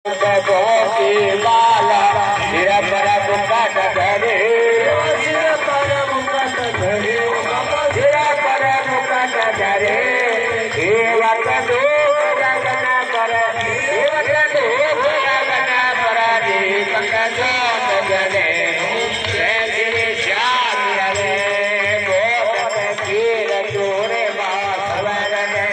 गोपी बाला शिर पर मुकट धरे शिर पर मुकट धरे शिर पर मुकट धरे सेवक लोक गगन पर सेवक लोक गगन पर दीपक ज्योत जले जय श्री श्याम हरे गोपन कीर चोरे बासवरन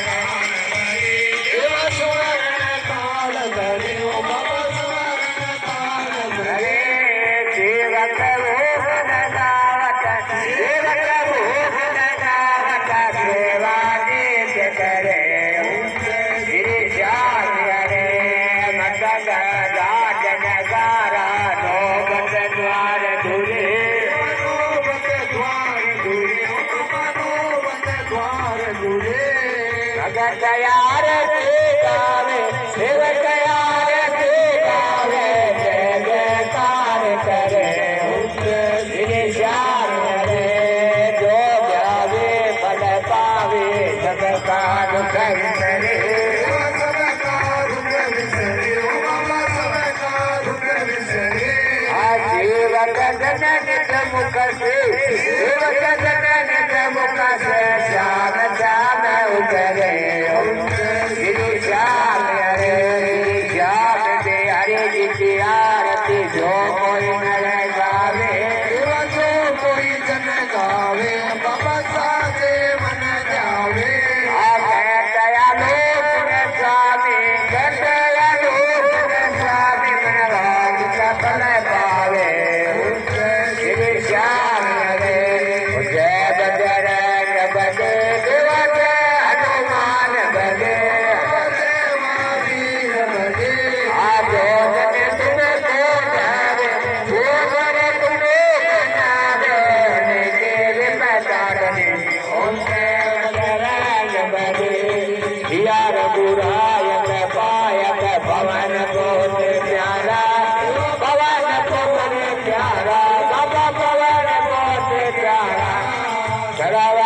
यार गावे सेवक यार गावे जय जयकार करे श्री श्याम हरे जो गावे फल पावे सब का दुख विसरे सेवक जन निज मुख से सेवक जन निज मुख से श्याम श्याम उतरे श्री श्याम हरे श्याम दे हरे जी की आरती जो कोई नर गावे जो कोई जन गावे बाबा साजे मन जावे दयालु स्वामी दयालु स्वामी मन राज सफल पावे श्री श्याम हरे जय बजरंग बले हनुमान बले पवन को प्यारा पवन को प्यारा बाबा पवन को प्यारा सरव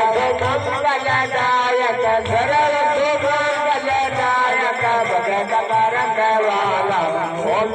मंगलदायक सरव मंगलदायक भगत परम वाला ओम